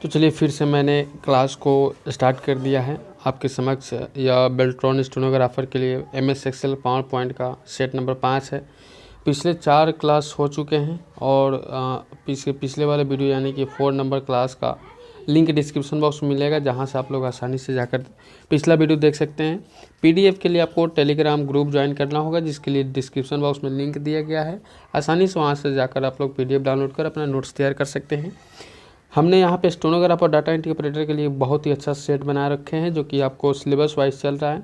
तो चलिए फिर से मैंने क्लास को स्टार्ट कर दिया है आपके समक्ष। या बेल्ट्रॉन स्टेनोग्राफर के लिए MS एक्सेल पावर पॉइंट का सेट नंबर 5 है। पिछले 4 क्लास हो चुके हैं और पिछले वाले वीडियो यानी कि 4 नंबर क्लास का लिंक डिस्क्रिप्शन बॉक्स में मिलेगा, जहां से आप लोग आसानी से जाकर पिछला वीडियो देख सकते हैं। PDF के लिए आपको टेलीग्राम ग्रुप ज्वाइन करना होगा, जिसके लिए डिस्क्रिप्शन बॉक्स में लिंक दिया गया है। आसानी से वहां से जाकर आप लोग PDF डाउनलोड कर अपना नोट्स तैयार कर सकते हैं। हमने यहाँ पे स्टेनोग्राफर और डाटा एंट्री ऑपरेटर के लिए बहुत ही अच्छा सेट बना रखे हैं, जो कि आपको सिलेबस वाइज चल रहा है।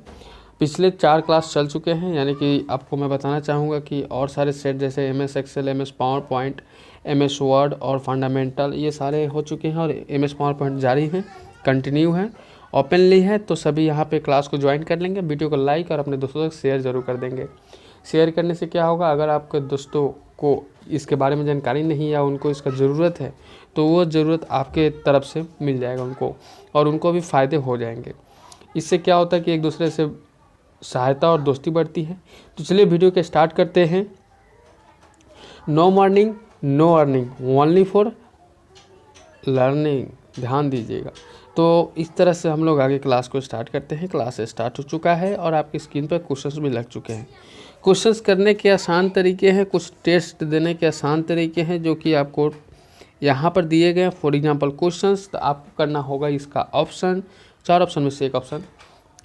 पिछले 4 क्लास चल चुके हैं, यानी कि आपको मैं बताना चाहूँगा कि और सारे सेट जैसे MS Excel, MS PowerPoint, MS Word और फंडामेंटल ये सारे हो चुके हैं और MS पावर पॉइंट जारी है, कंटिन्यू है, ओपनली है। तो सभी यहाँ पे क्लास को ज्वाइन कर लेंगे। वीडियो को लाइक और अपने दोस्तों तक शेयर ज़रूर कर देंगे। शेयर करने से क्या होगा, अगर आपके दोस्तों को इसके बारे में जानकारी नहीं या उनको इसका ज़रूरत है तो वो ज़रूरत आपके तरफ से मिल जाएगा उनको, और उनको भी फ़ायदे हो जाएंगे। इससे क्या होता है कि एक दूसरे से सहायता और दोस्ती बढ़ती है। तो चलिए वीडियो के स्टार्ट करते हैं। No morning no earning, only for learning, ध्यान दीजिएगा। तो इस तरह से हम लोग आगे क्लास को स्टार्ट करते हैं। क्लास स्टार्ट हो चुका है और आपकी स्क्रीन पर क्वेश्चंस भी लग चुके हैं। क्वेश्चंस करने के आसान तरीके हैं, कुछ टेस्ट देने के आसान तरीके हैं, जो कि आपको यहाँ पर दिए गए हैं। फॉर एग्जांपल क्वेश्चंस, तो आपको करना होगा इसका ऑप्शन, 4 ऑप्शन में से एक ऑप्शन।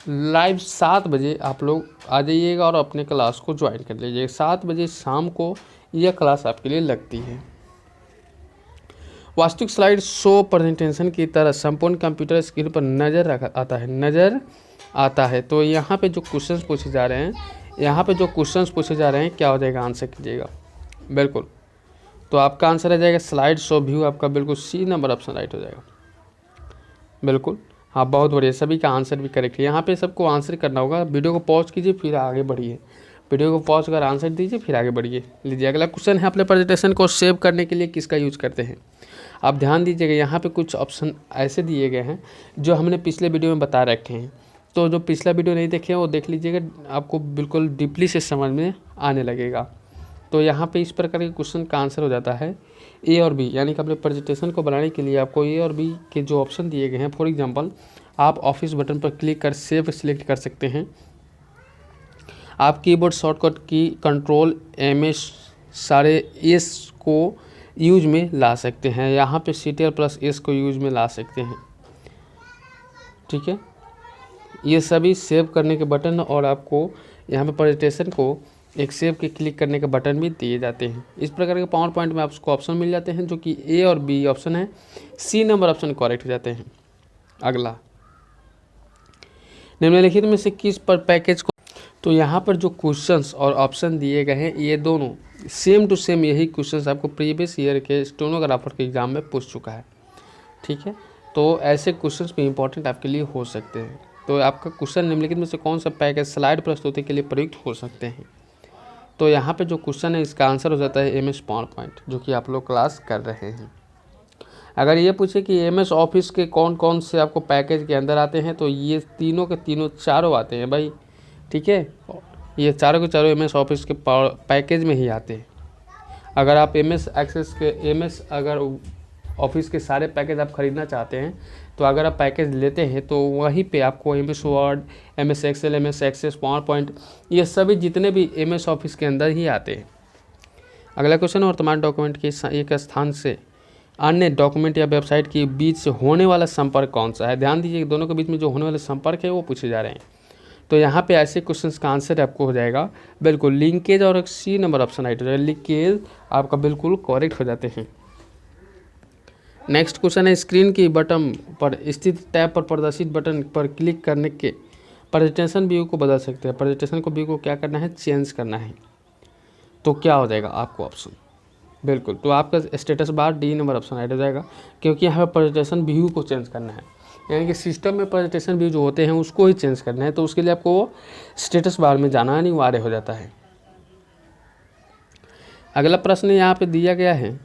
लाइव 7 बजे आप लोग आ जाइएगा और अपने क्लास को ज्वाइन कर लीजिएगा। 7 बजे शाम को यह क्लास आपके लिए लगती है। वास्तविक स्लाइड शो प्रेजेंटेशन की तरह संपूर्ण कंप्यूटर स्क्रीन पर नज़र आता है। तो यहाँ पे जो क्वेश्चंस पूछे जा रहे हैं, क्या हो जाएगा, आंसर कीजिएगा। बिल्कुल, तो आपका आंसर आ जाएगा स्लाइड शो व्यू, आपका बिल्कुल C नंबर ऑप्शन राइट हो जाएगा। बिल्कुल, हाँ, बहुत बढ़िया, सभी का आंसर भी करेक्ट है। यहाँ पे सबको आंसर करना होगा। वीडियो को पॉज कीजिए फिर आगे बढ़िए, वीडियो को पॉज कर आंसर दीजिए फिर आगे बढ़िए। लीजिए अगला क्वेश्चन है, अपने प्रेजेंटेशन को सेव करने के लिए किसका यूज करते हैं। आप ध्यान दीजिएगा, यहाँ पे कुछ ऑप्शन ऐसे दिए गए हैं जो हमने पिछले वीडियो में बता रखे हैं। तो जो पिछला वीडियो नहीं देखे वो देख लीजिएगा, आपको बिल्कुल डीपली से समझ में आने लगेगा। तो यहाँ पे इस प्रकार के क्वेश्चन का आंसर हो जाता है A और B, यानी कि अपने प्रेजेंटेशन को बनाने के लिए आपको A और B के जो ऑप्शन दिए गए हैं। फॉर एग्जांपल, आप ऑफिस बटन पर क्लिक कर सेव सिलेक्ट कर सकते हैं। आप कीबोर्ड शॉर्टकट की कंट्रोल MS सारे S को यूज में ला सकते हैं। यहाँ पे Ctrl+S को यूज में ला सकते हैं। ठीक है, ये सभी सेव करने के बटन, और आपको यहाँ पे प्रेजेंटेशन को एक सेव के क्लिक करने के बटन भी दिए जाते हैं। इस प्रकार के पावर पॉइंट में आपको ऑप्शन मिल जाते हैं, जो कि A और B ऑप्शन है, C नंबर ऑप्शन करेक्ट हो जाते हैं। अगला, निम्नलिखित में से किस पर पैकेज को, तो यहाँ पर जो क्वेश्चंस और ऑप्शन दिए गए हैं ये दोनों सेम टू सेम यही क्वेश्चंस आपको प्रीवियस ईयर के स्टेनोग्राफर के एग्जाम में पूछ चुका है। ठीक है, तो ऐसे क्वेश्चंस भी इंपॉर्टेंट आपके लिए हो सकते हैं। तो आपका क्वेश्चन निम्नलिखित में से कौन सा पैकेज स्लाइड प्रस्तुति के लिए प्रयुक्त हो सकते हैं। तो यहाँ पे जो क्वेश्चन है इसका आंसर हो जाता है MS पावर पॉइंट, जो कि आप लोग क्लास कर रहे हैं। अगर ये पूछे कि MS ऑफिस के कौन कौन से आपको पैकेज के अंदर आते हैं, तो ये तीनों के तीनों चारों आते हैं भाई। ठीक है, ये चारों के चारों MS ऑफिस के पैकेज में ही आते हैं। अगर आप MS अगर ऑफिस के सारे पैकेज आप ख़रीदना चाहते हैं, तो अगर आप पैकेज लेते हैं तो वहीं पे आपको MS Word, MS Excel, MS Access, PowerPoint, ये सभी जितने भी MS ऑफिस के अंदर ही आते हैं। अगला क्वेश्चन, वर्तमान डॉक्यूमेंट के एक स्थान से अन्य डॉक्यूमेंट या वेबसाइट के बीच से होने वाला संपर्क कौन सा है। ध्यान दीजिए, दोनों के बीच में जो होने वाले संपर्क है वो पूछे जा रहे हैं। तो यहाँ पे ऐसे क्वेश्चंस का आंसर आपको हो जाएगा बिल्कुल लिंकेज, और C नंबर ऑप्शन राइट हो जाएगा। लिंकेज आपका बिल्कुल करेक्ट हो जाते हैं। नेक्स्ट क्वेश्चन है, स्क्रीन की बटन पर स्थित टैब पर प्रदर्शित बटन पर क्लिक करने के प्रेजेंटेशन व्यू को बदल सकते हैं। प्रेजेंटेशन को व्यू को क्या करना है, चेंज करना है। तो क्या हो जाएगा आपको ऑप्शन, बिल्कुल, तो आपका status bar D number option right हो जाएगा, क्योंकि यहाँ पर प्रेजेंटेशन व्यू को चेंज करना है। यानी कि सिस्टम में प्रेजेंटेशन व्यू जो होते हैं उसको ही चेंज करना है, तो उसके लिए आपको स्टेटस बार में जाना अनिवार्य हो जाता है। अगला प्रश्न यहाँ पे दिया गया है,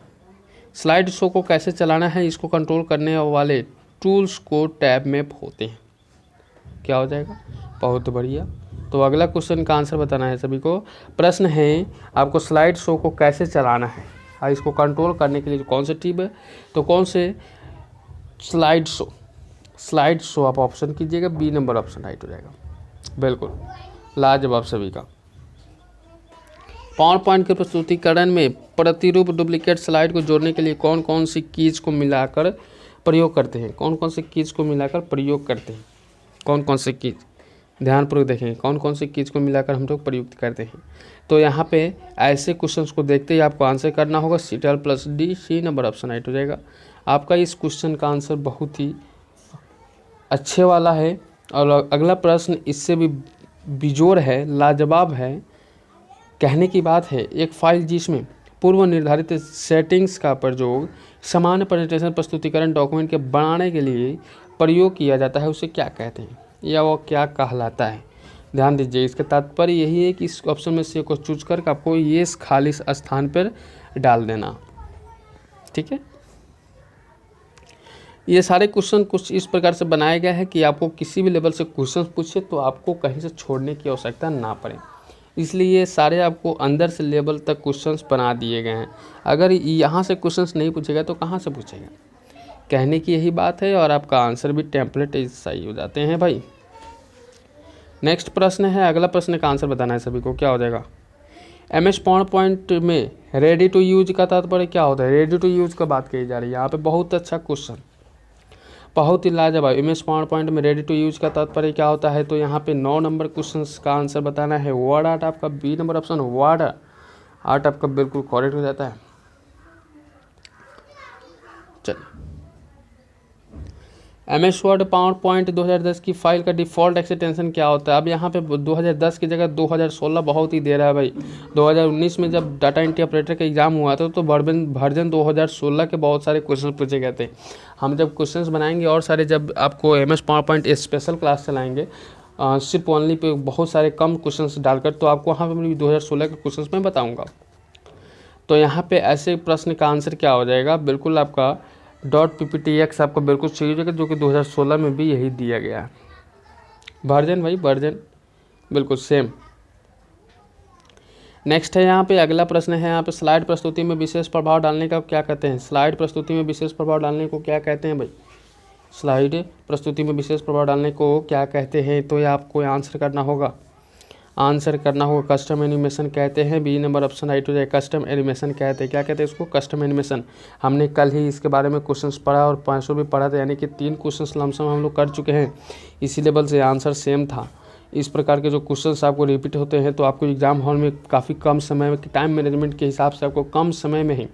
स्लाइड शो को कैसे चलाना है, इसको कंट्रोल करने वाले टूल्स को टैब में होते हैं। क्या हो जाएगा, बहुत बढ़िया। तो अगला क्वेश्चन का आंसर बताना है सभी को। प्रश्न है, आपको स्लाइड शो को कैसे चलाना है और इसको कंट्रोल करने के लिए कौन से टिप है, तो कौन से स्लाइड शो आप ऑप्शन कीजिएगा, बी नंबर ऑप्शन राइट हो जाएगा। बिल्कुल लाजवाब सभी का। पावर पॉइंट के प्रस्तुतिकरण में प्रतिरूप डुप्लीकेट स्लाइड को जोड़ने के लिए कौन कौन सी कीज को मिलाकर प्रयोग करते हैं? कौन कौन सी कीज को मिलाकर प्रयोग करते हैं? कौन कौन से कीज, ध्यानपूर्वक देखेंगे कौन कौन से कीज को मिलाकर हम लोग प्रयुक्त करते हैं। तो यहाँ पे ऐसे क्वेश्चंस को देखते ही आपको आंसर करना होगा Ctrl plus D, C number option right हो जाएगा आपका। इस क्वेश्चन का आंसर बहुत ही अच्छे वाला है और अगला प्रश्न इससे भी बिजोड़ है, लाजवाब है। कहने की बात है, एक फाइल जिसमें पूर्व निर्धारित सेटिंग्स का प्रयोग सामान्य प्रेजेंटेशन प्रस्तुतिकरण डॉक्यूमेंट के बनाने के लिए प्रयोग किया जाता है, उसे क्या कहते हैं या वो क्या कहलाता है? ध्यान दीजिए, इसका तात्पर्य यही है कि इस ऑप्शन में से को चूज करके आपको ये खाली स्थान पर डाल देना। ठीक है, ये सारे क्वेश्चन कुछ इस प्रकार से बनाए गए हैं कि आपको किसी भी लेवल से क्वेश्चन पूछे तो आपको कहीं से छोड़ने की आवश्यकता ना पड़े, इसलिए ये सारे आपको अंदर से लेवल तक क्वेश्चंस बना दिए गए हैं। अगर यहाँ से क्वेश्चंस नहीं पूछेगा तो कहाँ से पूछेगा? कहने की यही बात है और आपका आंसर भी टेम्पलेट सही हो जाते हैं भाई। नेक्स्ट प्रश्न है, अगला प्रश्न का आंसर बताना है सभी को, क्या हो जाएगा? MS पावर पॉइंट में रेडी टू यूज का तात्पर्य क्या होता है? रेडी टू यूज का बात कही जा रही है यहाँ पे। बहुत अच्छा क्वेश्चन, बहुत ही लाजवाब। MS पावर पॉइंट में रेडी टू यूज का तात्पर्य क्या होता है? तो यहाँ पे 9 नंबर क्वेश्चन का आंसर बताना है। वर्ड आर्ट आपका B number option, WordArt आपका बिल्कुल करेक्ट हो जाता है। चलिए, MS वर्ड पावर पॉइंट 2010 की फाइल का डिफ़ॉल्ट एक्सटेंशन क्या होता है? अब यहाँ पे 2010 की जगह 2016 बहुत ही दे रहा है भाई। 2019 में जब डाटा एंट्री ऑपरेटर का एग्जाम हुआ था तो वर्जन 2016 के बहुत सारे क्वेश्चन पूछे गए थे। हम जब क्वेश्चंस बनाएंगे और सारे, जब आपको MS power point special class चलाएंगे सिर्फ ओनली पे बहुत सारे कम क्वेश्चंस डालकर, तो आपको वहाँ पर 2016 के क्वेश्चंस मैं बताऊँगा। तो यहाँ पे ऐसे प्रश्न का आंसर क्या हो जाएगा? बिल्कुल आपका .pptx आपको बिल्कुल सही हो जाएगा, जो कि 2016 में भी यही दिया गया है। वर्जन भाई, वर्जन बिल्कुल सेम। नेक्स्ट है यहाँ पे अगला प्रश्न है, यहाँ पे स्लाइड प्रस्तुति में विशेष प्रभाव डालने का क्या कहते हैं? स्लाइड प्रस्तुति में विशेष प्रभाव डालने को क्या कहते हैं भाई? स्लाइड प्रस्तुति में विशेष प्रभाव डालने को क्या कहते हैं? तो ये आपको आंसर करना होगा, कस्टम एनिमेशन कहते हैं। बी नंबर ऑप्शन राइट हो जाए। कस्टम एनिमेशन कहते हैं, क्या कहते हैं इसको? Custom animation. हमने कल ही इसके बारे में क्वेश्चंस पढ़ा और 500 भी पढ़ा था, यानी कि 3 क्वेश्चंस लमसम हम लोग कर चुके हैं। इसी लेवल से आंसर सेम था। इस प्रकार के जो क्वेश्चंस आपको रिपीट होते हैं तो आपको एग्जाम हॉल में काफ़ी कम समय में, टाइम मैनेजमेंट के हिसाब से आपको कम समय में ही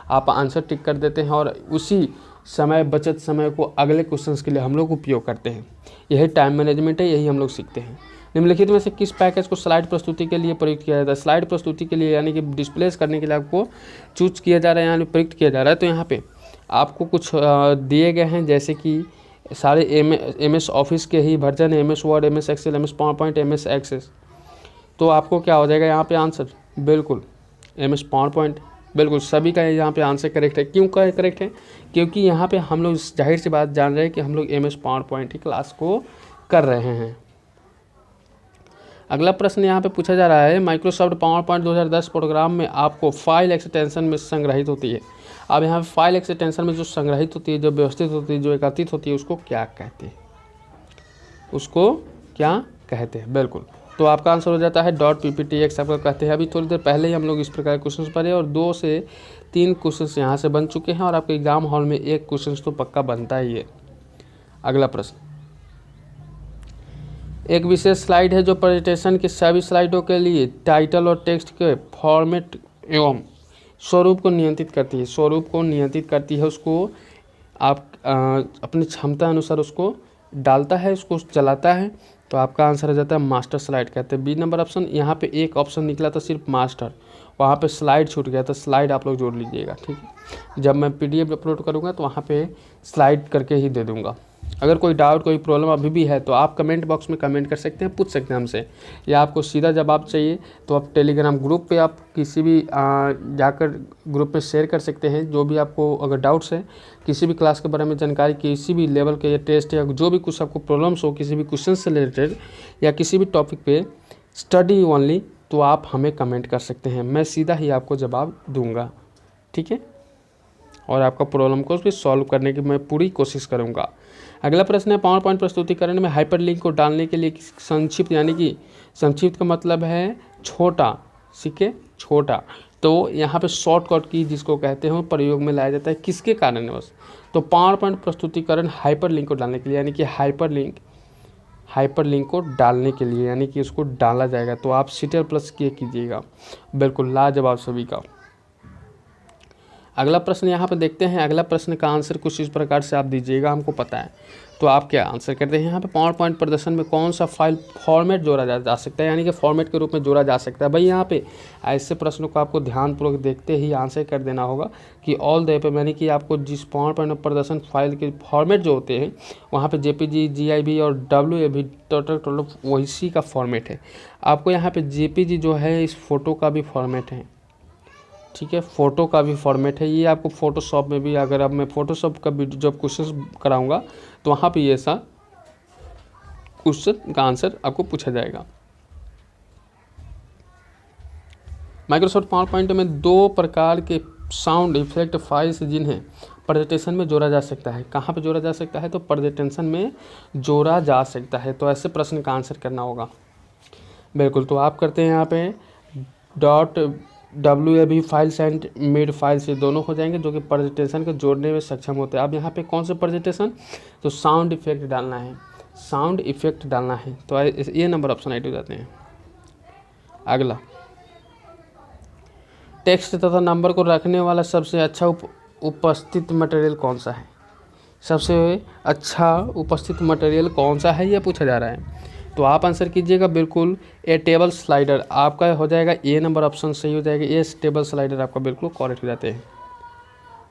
आप आंसर टिक कर देते हैं और उसी समय, बचत समय को अगले क्वेश्चंस के लिए हम लोग उपयोग करते हैं। यही टाइम मैनेजमेंट है, यही हम लोग सीखते हैं। निम्नलिखित में से किस पैकेज को स्लाइड प्रस्तुति के लिए प्रयुक्त किया जाता है? स्लाइड प्रस्तुति के लिए यानी कि डिस्प्लेस करने के लिए आपको चूज किया जा रहा है, यानी प्रयुक्त किया जा रहा है। तो यहाँ पे आपको कुछ दिए गए हैं, जैसे कि सारे MS ऑफिस के ही वर्जन है, MS Word, MS Excel, MS PowerPoint, MS Access. तो आपको क्या हो जाएगा यहाँ पे आंसर? बिल्कुल MS पावर पॉइंट। बिल्कुल सभी का यहाँ पे आंसर करेक्ट है। क्यों का करेक्ट है? क्योंकि यहाँ पे हम लोग जाहिर सी बात जान रहे हैं कि हम लोग MS पावर पॉइंट की क्लास को कर रहे हैं। अगला प्रश्न यहाँ पे पूछा जा रहा है, माइक्रोसॉफ्ट पावर पॉइंट 2010 प्रोग्राम में आपको फाइल एक्सटेंशन में संग्रहित होती है। अब यहाँ पे फाइल एक्सटेंशन में जो संग्रहित होती है, जो व्यवस्थित होती है, जो एकत्रित होती है, उसको क्या कहते हैं? उसको क्या कहते हैं? बिल्कुल, तो आपका आंसर हो जाता है .pptx आपका कहते हैं। अभी थोड़ी देर पहले ही हम लोग इस प्रकार के क्वेश्चन पढ़े और 2 से 3 क्वेश्चन यहाँ से बन चुके हैं और आपके एग्जाम हॉल में 1 क्वेश्चन तो पक्का बनता ही है। अगला प्रश्न, एक विशेष स्लाइड है जो प्रेजेंटेशन के सभी स्लाइडों के लिए टाइटल और टेक्स्ट के फॉर्मेट एवं स्वरूप को नियंत्रित करती है। स्वरूप को नियंत्रित करती है, उसको आप अपनी क्षमता अनुसार उसको डालता है, उसको चलाता है। तो आपका आंसर हो जाता है मास्टर स्लाइड कहते हैं। B number option. यहाँ पे एक ऑप्शन निकला था सिर्फ मास्टर, वहाँ पे स्लाइड छूट गया था। स्लाइड आप लोग जोड़ लीजिएगा, ठीक है। जब मैं PDF अपलोड करूँगा तो वहाँ पे स्लाइड करके ही दे दूँगा। अगर कोई डाउट, कोई प्रॉब्लम अभी भी है तो आप कमेंट बॉक्स में कमेंट कर सकते हैं, पूछ सकते हैं हमसे, या आपको सीधा जवाब चाहिए तो आप टेलीग्राम ग्रुप पे आप किसी भी जाकर ग्रुप में शेयर कर सकते हैं। जो भी आपको अगर डाउट्स है, किसी भी क्लास के बारे में जानकारी, किसी भी लेवल के या टेस्ट या जो भी कुछ आपको प्रॉब्लम्स हो, किसी भी क्वेश्चन से रिलेटेड या किसी भी टॉपिक पे स्टडी ओनली, तो आप हमें कमेंट कर सकते हैं, मैं सीधा ही आपको जवाब दूँगा, ठीक है। और आपका प्रॉब्लम को भी सॉल्व करने की मैं पूरी कोशिश करूँगा। अगला प्रश्न है, पावर पॉइंट प्रस्तुतिकरण में हाइपरलिंक को डालने के लिए संक्षिप्त, यानी कि संक्षिप्त का मतलब है छोटा, ठीक है, छोटा, तो यहाँ पे शॉर्टकट की जिसको कहते हैं प्रयोग में लाया जाता है किसके कारणवश? तो पावर पॉइंट प्रस्तुतिकरण हाइपरलिंक को डालने के लिए, यानी कि हाइपरलिंक को डालने के लिए, यानी कि उसको डाला जाएगा। तो आप CTL+ किए कीजिएगा, बिल्कुल लाजवाब सभी का। अगला प्रश्न यहाँ पे देखते हैं। अगला प्रश्न का आंसर कुछ इस प्रकार से आप दीजिएगा, हमको पता है तो आप क्या आंसर करते हैं। यहाँ पे पावर पॉइंट प्रदर्शन में कौन सा फाइल फॉर्मेट जोड़ा जा सकता है, यानी कि फॉर्मेट के रूप में जोड़ा जा सकता है। भाई यहाँ पे ऐसे प्रश्नों को आपको ध्यानपूर्वक देखते ही आंसर कर देना होगा कि ऑल द पे, यानी कि आपको जिस पावर पॉइंट प्रदर्शन फाइल के फॉर्मेट जो होते हैं वहाँ पे JPG, GIB और WAV टोटल वही का फॉर्मेट है। आपको यहाँ पे JPG जो है इस फोटो का भी फॉर्मेट है, ठीक है, फ़ोटो का भी फॉर्मेट है। ये आपको फ़ोटोशॉप में भी, अगर अब मैं फ़ोटोशॉप का भी जब क्वेश्चन कराऊंगा तो वहाँ पे ये सा क्वेश्चन का आंसर आपको पूछा जाएगा। माइक्रोसॉफ्ट पावर पॉइंट में 2 प्रकार के साउंड इफेक्ट फाइल्स जिन्हें प्रेजेंटेशन में जोड़ा जा सकता है। कहाँ पे जोड़ा जा सकता है? तो प्रेजेंटेशन में जोड़ा जा सकता है। तो ऐसे प्रश्न का आंसर करना होगा, बिल्कुल। तो आप करते हैं यहाँ पे .wav files and made files, ये दोनों हो जाएंगे जो कि प्रेजेंटेशन को जोड़ने में सक्षम होते हैं। अब यहाँ पे कौन सा प्रेजेंटेशन? तो साउंड इफेक्ट डालना है, साउंड इफेक्ट डालना है। तो ये नंबर ऑप्शन राइट हो जाते हैं। अगला, टेक्स्ट तथा नंबर को रखने वाला सबसे अच्छा उपस्थित मटेरियल कौन सा है? सबसे अच्छा उपस्थित मटेरियल कौन सा है, यह पूछा जा रहा है। तो आप आंसर कीजिएगा बिल्कुल ए टेबल स्लाइडर। आपका हो जाएगा ए नंबर ऑप्शन सही हो जाएगा। ए टेबल स्लाइडर आपका बिल्कुल करेक्ट हो जाते हैं,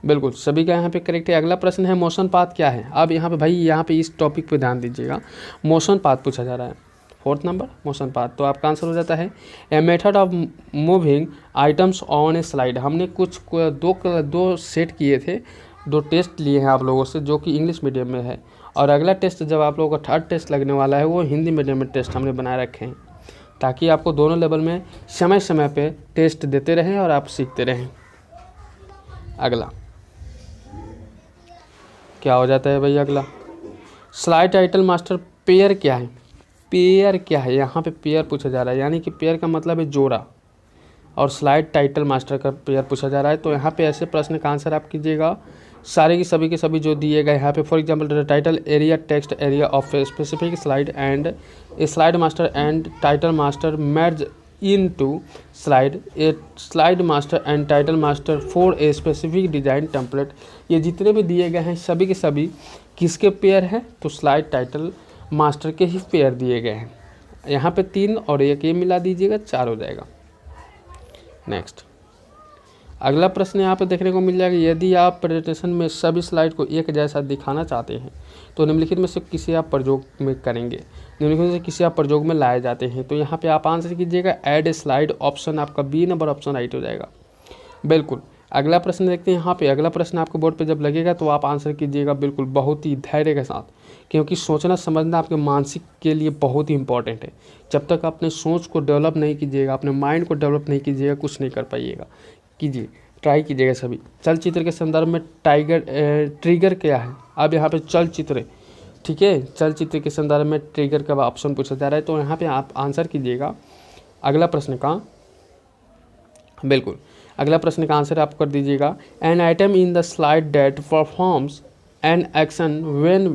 बिल्कुल सभी का यहाँ पे करेक्ट है। अगला प्रश्न है, मोशन पाथ क्या है? अब यहाँ पे भाई यहाँ पे इस टॉपिक पे ध्यान दीजिएगा, मोशन पाथ पूछा जा रहा है। 4th number motion path. तो आपका आंसर हो जाता है a method of moving items on A slide. हमने कुछ दो सेट किए थे, 2 टेस्ट लिए हैं आप लोगों से, जो कि इंग्लिश मीडियम में है। और अगला टेस्ट जब आप लोगों का 3rd टेस्ट लगने वाला है वो हिंदी मीडियम में टेस्ट हमने बनाए रखे हैं, ताकि आपको दोनों लेवल में समय समय पे टेस्ट देते रहें और आप सीखते रहें। अगला क्या हो जाता है भाई? अगला, स्लाइड टाइटल मास्टर पेयर क्या है? पेयर क्या है? यहाँ पे पेयर पूछा जा रहा है, यानी कि पेयर का मतलब है जोड़ा, और स्लाइड टाइटल मास्टर का पेयर पूछा जा रहा है। तो यहाँ पे ऐसे प्रश्न का आंसर आप कीजिएगा सारे की सभी के सभी जो दिए गए यहाँ पे। For example, title area text area of a specific slide and A slide master and title master merge into slide, a slide master and title master for a specific design template। ये जितने भी दिए गए हैं सभी के सभी किसके पेयर हैं? तो स्लाइड टाइटल मास्टर के ही पेयर दिए गए हैं। यहाँ पे 3 और 1 ये मिला दीजिएगा, 4 हो जाएगा। नेक्स्ट, अगला प्रश्न यहाँ पे देखने को मिल जाएगा, यदि आप प्रेजेंटेशन में सभी स्लाइड को एक जैसा दिखाना चाहते हैं तो निम्नलिखित में से किसे आप प्रयोग में करेंगे? निम्नलिखित में से किसे आप प्रयोग में लाए जाते हैं? तो यहाँ पे आप आंसर कीजिएगा ऐड ए स्लाइड, ऑप्शन आपका बी नंबर ऑप्शन राइट हो जाएगा, बिल्कुल। अगला प्रश्न देखते हैं यहाँ पे। अगला प्रश्न आपको बोर्ड पे जब लगेगा तो आप आंसर कीजिएगा बिल्कुल बहुत ही धैर्य के साथ, क्योंकि सोचना समझना आपके मानसिक के लिए बहुत ही इंपॉर्टेंट है। जब तक अपने सोच को डेवलप नहीं कीजिएगा, अपने माइंड को डेवलप नहीं कीजिएगा, कुछ नहीं कर पाइएगा। कीजिए, ट्राई कीजिएगा सभी। चलचित्र के संदर्भ में ट्रिगर क्या है? अब यहाँ पे चलचित्र, ठीक है, चलचित्र के संदर्भ में ट्रिगर का ऑप्शन पूछा जा रहा है। तो यहाँ पे आप आंसर कीजिएगा अगला प्रश्न का, बिल्कुल अगला प्रश्न का आंसर आप कर दीजिएगा an item in the slide that performs an action when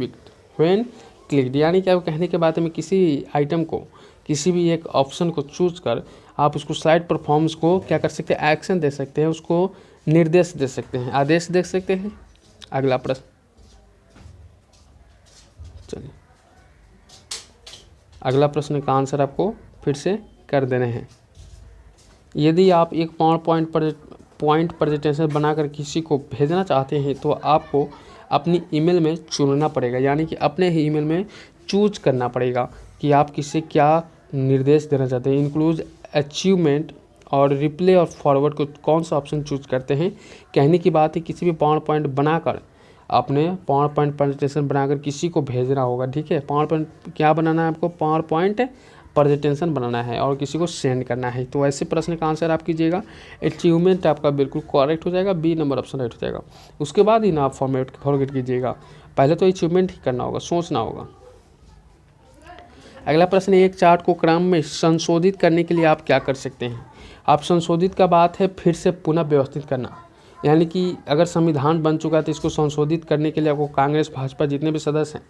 clicked. यानी कि आप कहने के बाद में किसी आइटम को, किसी भी एक ऑप्शन को चूज कर आप उसको स्लाइड परफॉर्मेंस को क्या कर सकते हैं? एक्शन दे सकते हैं, उसको निर्देश दे सकते हैं, आदेश दे सकते हैं। अगला प्रश्न, चलिए अगला प्रश्न का आंसर आपको फिर से कर देने हैं। यदि आप एक पावर पॉइंट प्रेजेंटेशन बनाकर किसी को भेजना चाहते हैं तो आपको अपनी ईमेल में चुनना पड़ेगा, यानी कि अपने ही ईमेल में चूज करना पड़ेगा कि आप किसे क्या निर्देश देना चाहते हैं। इंक्लूड, अचीवमेंट और रिप्ले और फॉरवर्ड को कौन सा ऑप्शन चूज करते हैं? कहने की बात है किसी भी पावर पॉइंट बनाकर, अपने पावर पॉइंट प्रेजेंटेशन बनाकर किसी को भेजना होगा, ठीक है। पावर पॉइंट क्या बनाना है आपको? पावर पॉइंट प्रेजेंटेशन बनाना है और किसी को सेंड करना है। तो ऐसे प्रश्न का आंसर आप कीजिएगा अचीवमेंट आपका बिल्कुल करेक्ट हो जाएगा, बी नंबर ऑप्शन राइट हो जाएगा। उसके बाद ही ना आप फॉरगेट कीजिएगा, पहले तो अचीवमेंट ही करना होगा, सोचना होगा। अगला प्रश्न, एक चार्ट को क्रम में संशोधित करने के लिए आप क्या कर सकते हैं। आप संशोधित का बात है फिर से पुनः व्यवस्थित करना, यानी कि अगर संविधान बन चुका है तो इसको संशोधित करने के लिए आपको कांग्रेस भाजपा जितने भी सदस्य हैं,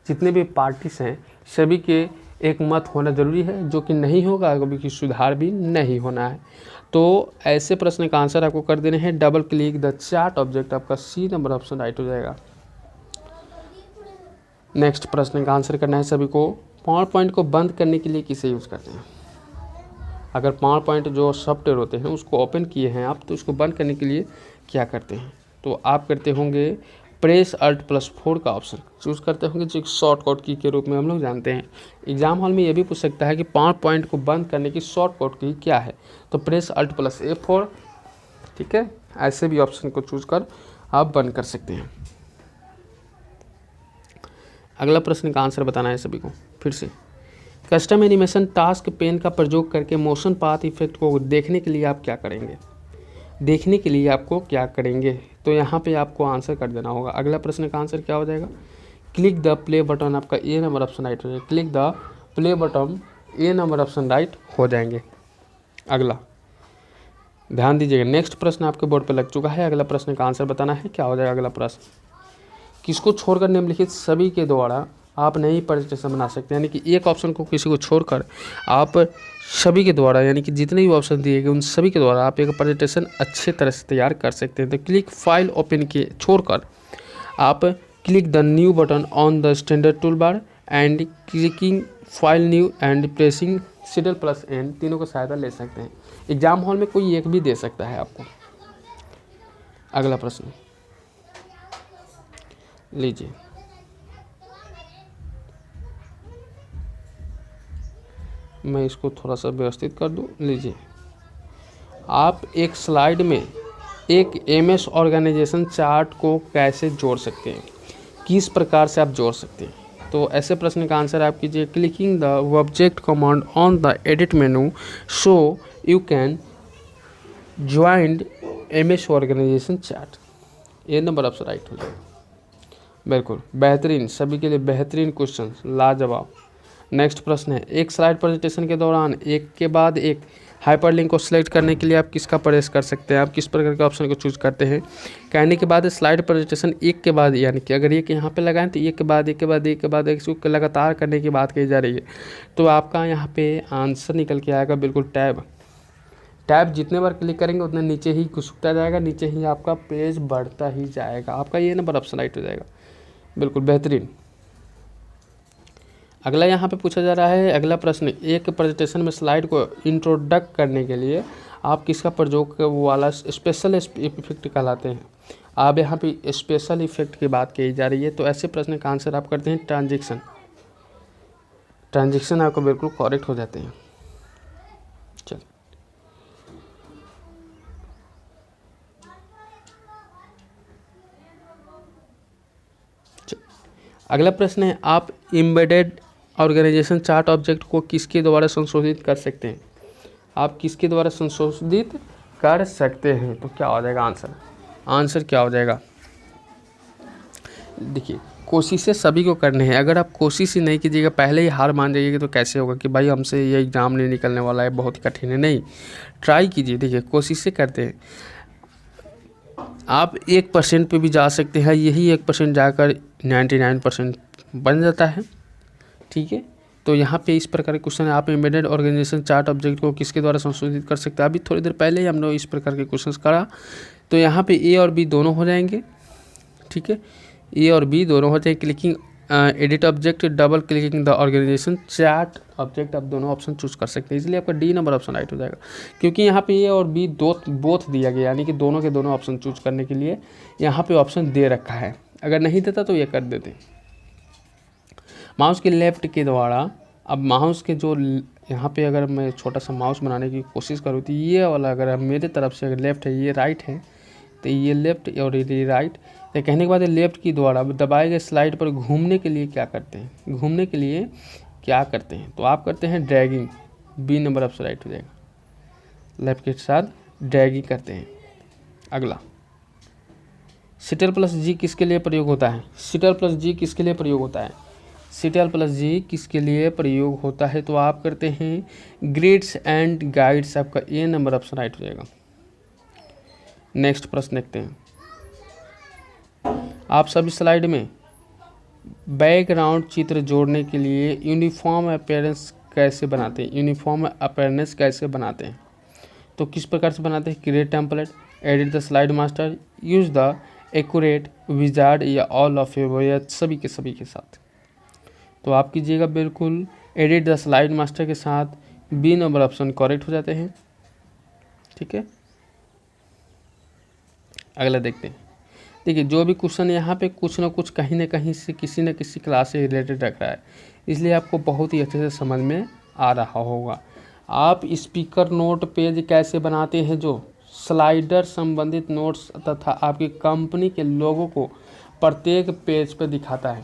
जितने भी पार्टीज हैं, सभी के एक मत होना जरूरी है, जो कि नहीं होगा कभी की सुधार भी नहीं होना है। तो ऐसे प्रश्न का आंसर आपको कर देने हैं double click the chart object, आपका सी नंबर ऑप्शन राइट हो जाएगा। नेक्स्ट प्रश्न का आंसर करना है सभी को, पावर पॉइंट को बंद करने के लिए किसे यूज़ करते हैं। अगर पावर पॉइंट जो सॉफ्टवेयर होते हैं उसको ओपन किए हैं आप, तो उसको बंद करने के लिए क्या करते हैं, तो आप करते होंगे प्रेस Alt+4 का ऑप्शन चूज़ करते होंगे, जो शॉर्टकट की के रूप में हम लोग जानते हैं। एग्जाम हॉल में ये भी पूछ सकता है कि पावर पॉइंट को बंद करने की शॉर्टकट की क्या है, तो प्रेस Alt+A4, ठीक है। ऐसे भी ऑप्शन को चूज़ कर आप बंद कर सकते हैं। अगला प्रश्न का आंसर बताना है सभी को फिर से। कस्टम एनिमेशन टास्क पेन का प्रयोग करके मोशन पाथ इफेक्ट को देखने के लिए आप क्या करेंगे, देखने के लिए आपको क्या करेंगे, तो यहाँ पे आपको आंसर कर देना होगा। अगला प्रश्न का आंसर क्या हो जाएगा, क्लिक द प्ले बटन, आपका ए नंबर ऑप्शन राइट हो जाएगा। Click the play button, A number option right हो जाएंगे। अगला ध्यान दीजिएगा, नेक्स्ट प्रश्न आपके बोर्ड पे लग चुका है। अगला प्रश्न का आंसर बताना है, क्या हो जाएगा अगला प्रश्न, किसको छोड़कर निम्नलिखित सभी के द्वारा आप नई प्रेजेंटेशन बना सकते हैं, यानी कि एक ऑप्शन को किसी को छोड़कर आप सभी के द्वारा, यानी कि जितने भी ऑप्शन दिए गए उन सभी के द्वारा आप एक प्रेजेंटेशन अच्छे तरह से तैयार कर सकते हैं। तो क्लिक फाइल ओपन के छोड़कर आप click the new button on the standard tool bar and clicking file new and pressing Ctrl+N, तीनों का सहायता ले सकते हैं। एग्जाम हॉल में कोई एक भी दे सकता है आपको। अगला प्रश्न लीजिए, मैं इसको थोड़ा सा व्यवस्थित कर दूं। लीजिए, आप एक स्लाइड में एक MS ऑर्गेनाइजेशन चार्ट को कैसे जोड़ सकते हैं, किस प्रकार से आप जोड़ सकते हैं, तो ऐसे प्रश्न का आंसर आप कीजिए clicking the object command on the edit menu so you can joint MS organization chart, ये नंबर ऑप्शन राइट हो जाएगा। बिल्कुल बेहतरीन, सभी के लिए बेहतरीन क्वेश्चन, लाजवाब। नेक्स्ट प्रश्न है, एक स्लाइड प्रेजेंटेशन के दौरान एक के बाद एक हाइपरलिंक को सिलेक्ट करने के लिए आप किसका प्रेस कर सकते हैं, आप किस प्रकार के ऑप्शन को चूज करते हैं। कहने के बाद स्लाइड प्रेजेंटेशन एक के बाद, यानी कि अगर एक यहाँ पे लगाएं तो एक के बाद एक के बाद एक के बाद एक को लगातार करने की बात कही जा रही है, तो आपका यहाँ पे आंसर निकल के आएगा बिल्कुल टैब। टैब जितने बार क्लिक करेंगे उतने नीचे ही घुसता जाएगा, नीचे ही आपका पेज बढ़ता ही जाएगा, आपका ये नंबर ऑप्शन राइट हो जाएगा। बिल्कुल बेहतरीन। अगला यहाँ पे पूछा जा रहा है, अगला प्रश्न, एक प्रेजेंटेशन में स्लाइड को इंट्रोडक्ट करने के लिए आप किसका प्रयोग वाला स्पेशल इफेक्ट कहलाते हैं। आप यहाँ पे स्पेशल इफेक्ट की बात की जा रही है, तो ऐसे प्रश्न का आंसर आप करते हैं ट्रांजिशन। ट्रांजिशन आपको बिल्कुल करेक्ट हो जाते हैं। चल अगला प्रश्न है, आप एम्बेडेड ऑर्गेनाइजेशन चार्ट ऑब्जेक्ट को किसके द्वारा संशोधित कर सकते हैं, आप किसके द्वारा संशोधित कर सकते हैं, तो क्या हो जाएगा आंसर, आंसर क्या हो जाएगा। देखिए, कोशिशें सभी को करने हैं, अगर आप कोशिश ही नहीं कीजिएगा, पहले ही हार मान जाइएगा तो कैसे होगा कि भाई हमसे ये एग्ज़ाम नहीं निकलने वाला है, बहुत ही कठिन है। नहीं, ट्राई कीजिए। देखिए, कोशिशें करते हैं, आप 1% पे भी जा सकते हैं, यही 1% जाकर 99% बन जाता है। ठीक है, तो यहाँ पे इस प्रकार के क्वेश्चन है, आप एम्बेडेड ऑर्गेनाइजेशन चार्ट ऑब्जेक्ट को किसके द्वारा संशोधित कर सकते हैं। अभी थोड़ी देर पहले ही हम लोग इस प्रकार के क्वेश्चन करा, तो यहाँ पे ए और बी दोनों हो जाएंगे। ठीक है, ए और बी दोनों हो जाएंगे। Clicking edit object, double clicking the organization chart object, आप दोनों ऑप्शन चूज कर सकते हैं, इसलिए आपका डी नंबर ऑप्शन राइट हो जाएगा, क्योंकि यहाँ पे ए और बी बोथ दिया गया, यानी कि दोनों के दोनों ऑप्शन चूज करने के लिए यहाँ पे ऑप्शन दे रखा है। अगर नहीं देता तो ये कर देते। माउस के लेफ्ट के द्वारा, अब माउस के जो यहाँ पे अगर मैं छोटा सा माउस बनाने की कोशिश करूँ तो ये वाला, अगर मेरे तरफ से अगर लेफ्ट है, ये राइट है, तो ये लेफ्ट और ये राइट। तो कहने के बाद लेफ्ट की द्वारा दबाए गए स्लाइड पर घूमने के लिए क्या करते हैं, घूमने के लिए क्या करते हैं? तो आप करते हैं dragging, B number option right हो जाएगा, लेफ्ट के साथ ड्रैगिंग करते हैं। अगला, सीटल प्लस जी किसके लिए प्रयोग होता है? सीटल प्लस जी किसके लिए प्रयोग होता है? सीटल प्लस जी किसके लिए प्रयोग होता है? तो आप करते हैं ग्रिड्स एंड गाइड्स, आपका ए नंबर ऑप्शन राइट हो जाएगा। नेक्स्ट प्रश्न देखते हैं। आप सभी स्लाइड में बैकग्राउंड चित्र जोड़ने के लिए यूनिफॉर्म अपीयरेंस कैसे बनाते हैं? यूनिफॉर्म अपीयरेंस कैसे बनाते हैं? तो किस प्रकार से बनाते हैं? Create template, edit the slide master, use the accurate wizard, या ऑल ऑफ या सभी के साथ। तो आप कीजिएगा बिल्कुल एडिट द स्लाइड मास्टर के साथ, बी नंबर ऑप्शन करेक्ट हो जाते हैं। ठीक है, अगला देखते हैं। देखिए, जो भी क्वेश्चन यहाँ पे कुछ ना कुछ कहीं ना कहीं से किसी न किसी क्लास से रिलेटेड रख रहा है, इसलिए आपको बहुत ही अच्छे से समझ में आ रहा होगा। आप स्पीकर नोट पेज कैसे बनाते हैं? जो स्लाइडर संबंधित नोट्स तथा आपकी कंपनी के लोगों को प्रत्येक पेज पर दिखाता है।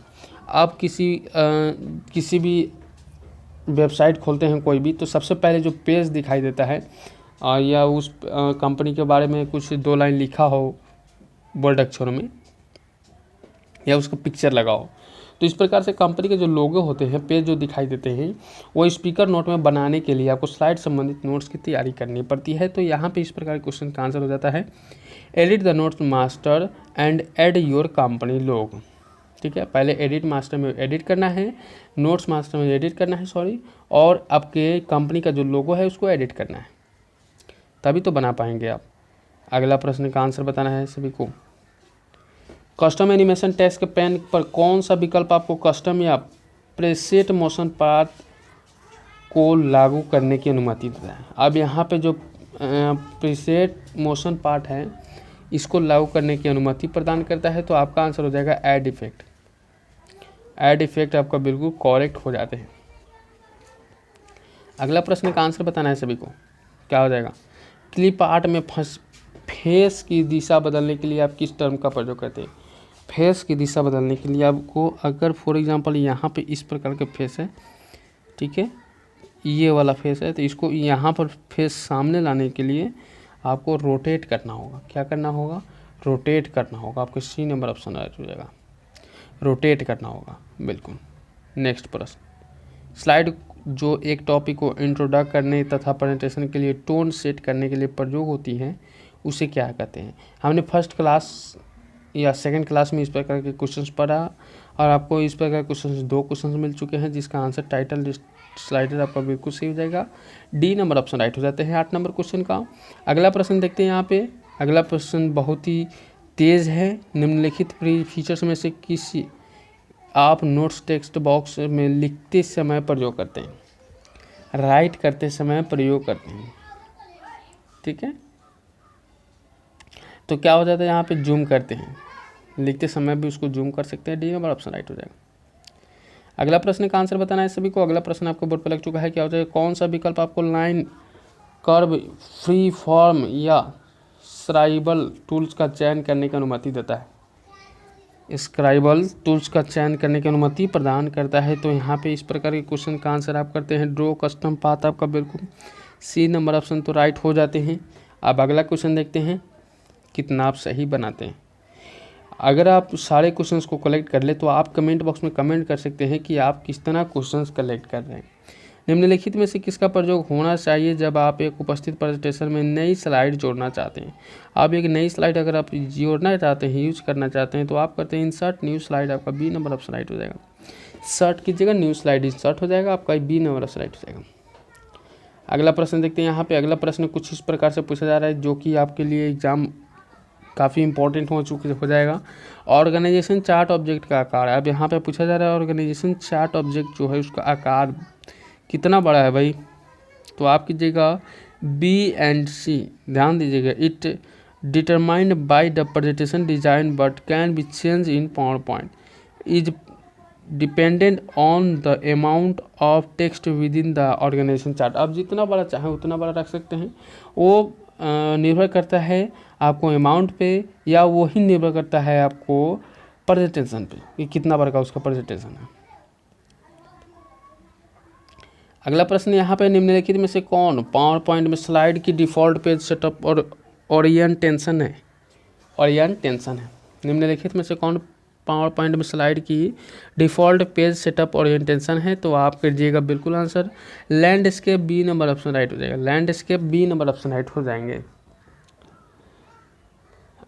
आप किसी भी वेबसाइट खोलते हैं कोई भी, तो सबसे पहले जो पेज दिखाई देता है या उस कंपनी के बारे में कुछ 2 लाइन लिखा हो बोल्ड अक्षरों में, या उसका पिक्चर लगा हो, तो इस प्रकार से कंपनी के जो लोगो होते हैं, पेज जो दिखाई देते हैं, वो स्पीकर नोट में बनाने के लिए आपको स्लाइड संबंधित नोट्स की तैयारी करनी पड़ती है। तो यहाँ पे इस प्रकार के क्वेश्चन का आंसर हो जाता है edit the notes master and add your company logo. ठीक है, पहले एडिट मास्टर में एडिट करना है, नोट्स मास्टर में एडिट करना है, सॉरी, और आपके कंपनी का जो लोगो है उसको एडिट करना है, तभी तो बना पाएंगे आप। अगला प्रश्न का आंसर बताना है सभी को। कस्टम एनिमेशन टेक्स्ट के पेन पर कौन सा विकल्प आपको कस्टम या प्रीसेट मोशन पाथ को लागू करने की अनुमति देता है? अब यहाँ पे जो प्रीसेट मोशन पार्ट है, इसको लागू करने की अनुमति प्रदान करता है। तो आपका आंसर हो जाएगा ऐड इफेक्ट। ऐड इफेक्ट आपका बिल्कुल करेक्ट हो जाते हैं। अगला प्रश्न का आंसर बताना है सभी को, क्या हो जाएगा? क्लिप आर्ट में फेस की दिशा बदलने के लिए आप किस टर्म का प्रयोग करते हैं? फेस की दिशा बदलने के लिए आपको, अगर फॉर एग्जांपल यहाँ पे इस प्रकार के फेस है, ठीक है, ये वाला फेस है, तो इसको यहाँ पर फेस सामने लाने के लिए आपको रोटेट करना होगा। क्या करना होगा? रोटेट करना होगा। आपको सी नंबर ऑप्शन राइट हो जाएगा, रोटेट करना होगा, बिल्कुल। नेक्स्ट प्रश्न, स्लाइड जो एक टॉपिक को इंट्रोडक्ट करने तथा प्रेजेंटेशन के लिए टोन सेट करने के लिए प्रयोग होती है, उसे क्या कहते हैं? हमने फर्स्ट क्लास या सेकंड क्लास में इस प्रकार के क्वेश्चंस पढ़ा, और आपको इस प्रकार के क्वेश्चंस 2 क्वेश्चंस मिल चुके हैं, जिसका आंसर टाइटल स्लाइडर आपका बिल्कुल सही हो जाएगा, डी नंबर ऑप्शन राइट हो जाते हैं 8 नंबर क्वेश्चन का। अगला प्रश्न देखते हैं। यहाँ पे अगला प्रश्न बहुत ही तेज़ है। निम्नलिखित फीचर्स में से किसी आप नोट्स टेक्स्ट बॉक्स में लिखते समय प्रयोग करते हैं, राइट करते समय प्रयोग करते हैं? ठीक है, तो क्या हो जाता है? यहाँ पे जूम करते हैं, लिखते समय भी उसको जूम कर सकते हैं, डी नंबर ऑप्शन राइट हो जाएगा। अगला प्रश्न का आंसर बताना है सभी को। अगला प्रश्न आपको बोर्ड पर लग चुका है, क्या हो जाएगा? कौन सा विकल्प आपको लाइन, कर्व, फ्री फॉर्म या स्क्राइबल टूल्स का चयन करने की अनुमति देता है? स्क्राइबल टूल्स का चयन करने की अनुमति प्रदान करता है। तो यहाँ पे इस प्रकार के क्वेश्चन का आंसर आप करते हैं ड्रॉ कस्टम पाथ, आपका बिल्कुल सी नंबर ऑप्शन तो राइट हो जाते हैं। अब अगला क्वेश्चन देखते हैं, कितना आप सही बनाते हैं। अगर आप सारे क्वेश्चंस को कलेक्ट कर ले, तो आप कमेंट बॉक्स में कमेंट कर सकते हैं कि आप किस तरह क्वेश्चंस कलेक्ट कर रहे हैं। निम्नलिखित में से किसका प्रयोग होना चाहिए जब आप एक उपस्थित प्रेजेंटेशन में नई स्लाइड जोड़ना चाहते हैं? आप एक नई स्लाइड अगर आप जोड़ना चाहते हैं, यूज करना चाहते हैं, तो आप करते हैं इंसर्ट न्यू स्लाइड, आपका बी नंबर ऑप्शन राइट हो जाएगा। सर्ट कीजिएगा, न्यू स्लाइड इंसर्ट हो जाएगा, आपका बी नंबर ऑप्शन राइट हो जाएगा। अगला प्रश्न देखते हैं। यहाँ पे अगला प्रश्न कुछ इस प्रकार से पूछा जा रहा है, जो कि आपके लिए एग्जाम काफ़ी इंपॉर्टेंट हो जाएगा। ऑर्गेनाइजेशन चार्ट ऑब्जेक्ट का आकार है। अब यहाँ पे पूछा जा रहा है ऑर्गेनाइजेशन चार्ट ऑब्जेक्ट जो है उसका आकार कितना बड़ा है भाई? तो आप कीजिएगा बी एंड सी, ध्यान दीजिएगा। It determined by the presentation design but can be change in PowerPoint, is dependent on the amount of text within the organization chart. आप जितना बड़ा चाहें उतना बड़ा रख सकते हैं, वो निर्भर करता है आपको अमाउंट पे, या वही निर्भर करता है आपको प्रेजेंटेशन पे कि कितना बड़ा का उसका प्रेजेंटेशन है। अगला प्रश्न यहाँ पे निम्नलिखित में से कौन पावर पॉइंट में स्लाइड की डिफ़ॉल्ट पेज सेटअप और ओरिएंटेशन है? ओरिएंटेशन है। निम्नलिखित में से कौन पावर पॉइंट में स्लाइड की डिफ़ॉल्ट पेज सेटअप ओरिएंटेशन है? तो आप कीजिएगा बिल्कुल answer landscape, B number option right हो जाएगा। Landscape B number option right हो जाएंगे।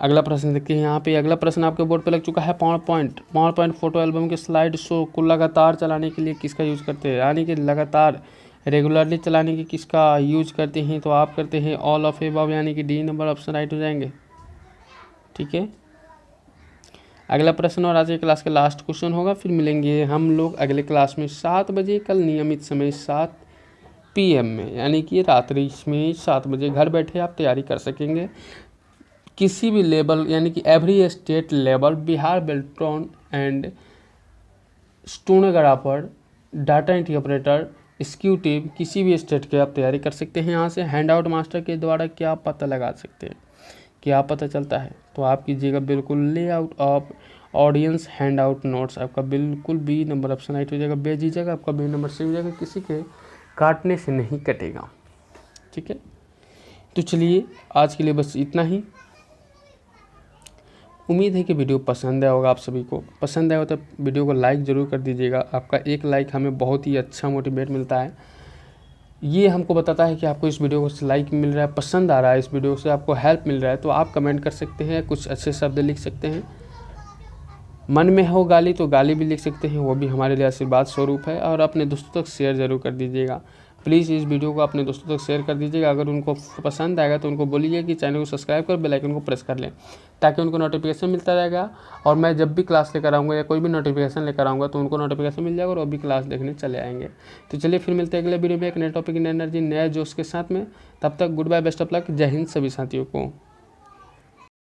अगला प्रश्न देखिए यहाँ पे। अगला प्रश्न आपके बोर्ड पे लग चुका है। पावर पॉइंट फोटो एल्बम के स्लाइड शो को लगातार चलाने के लिए किसका यूज़ करते हैं? यानी कि लगातार रेगुलरली चलाने की किसका यूज करते हैं? तो आप करते हैं ऑल ऑफ एबव, यानी कि डी नंबर ऑप्शन राइट हो जाएंगे। ठीक है, अगला प्रश्न और आज के क्लास का लास्ट क्वेश्चन होगा, फिर मिलेंगे हम लोग अगले क्लास में 7 बजे कल नियमित समय 7 PM में, यानी कि रात्रि में 7 बजे। घर बैठे आप तैयारी कर सकेंगे किसी भी लेवल, यानी कि every state level, Bihar Beltron and stenographer, data entry operator, executive, किसी भी स्टेट के आप तैयारी कर सकते हैं। यहाँ से हैंड आउट मास्टर के द्वारा क्या पता लगा सकते हैं, क्या पता चलता है? तो आप कीजिएगा बिल्कुल layout of audience hand out notes, आपका बिल्कुल बी नंबर ऑप्शन राइट हो जाएगा। बेझिझक आपका बी नंबर से हो जाएगा, किसी के काटने से नहीं कटेगा। ठीक है, तो चलिए आज के लिए बस इतना ही। उम्मीद है कि वीडियो पसंद आया होगा। आप सभी को पसंद आया हो तो वीडियो को लाइक ज़रूर कर दीजिएगा। आपका एक लाइक हमें बहुत ही अच्छा मोटिवेट मिलता है। ये हमको बताता है कि आपको इस वीडियो को लाइक मिल रहा है, पसंद आ रहा है, इस वीडियो से आपको हेल्प मिल रहा है। तो आप कमेंट कर सकते हैं, कुछ अच्छे शब्द लिख सकते हैं। मन में हो गाली तो गाली भी लिख सकते हैं, वो भी हमारे लिए आशीर्वाद स्वरूप है। और अपने दोस्तों तक शेयर ज़रूर कर दीजिएगा। प्लीज़ इस वीडियो को अपने दोस्तों तक शेयर कर दीजिएगा। अगर उनको पसंद आएगा तो उनको बोलिए कि चैनल को सब्सक्राइब कर बेल आइकन को प्रेस कर लें, ताकि उनको नोटिफिकेशन मिलता रहेगा। और मैं जब भी क्लास लेकर आऊँगा या कोई भी नोटिफिकेशन लेकर आऊँगा तो उनको नोटिफिकेशन मिल जाएगा और वो भी क्लास देखने चले आएंगे। तो चलिए फिर मिलते हैं अगले वीडियो में एक नए टॉपिक, नए एनर्जी, नए जोश के साथ में। तब तक goodbye, best of luck, जय हिंद सभी साथियों को।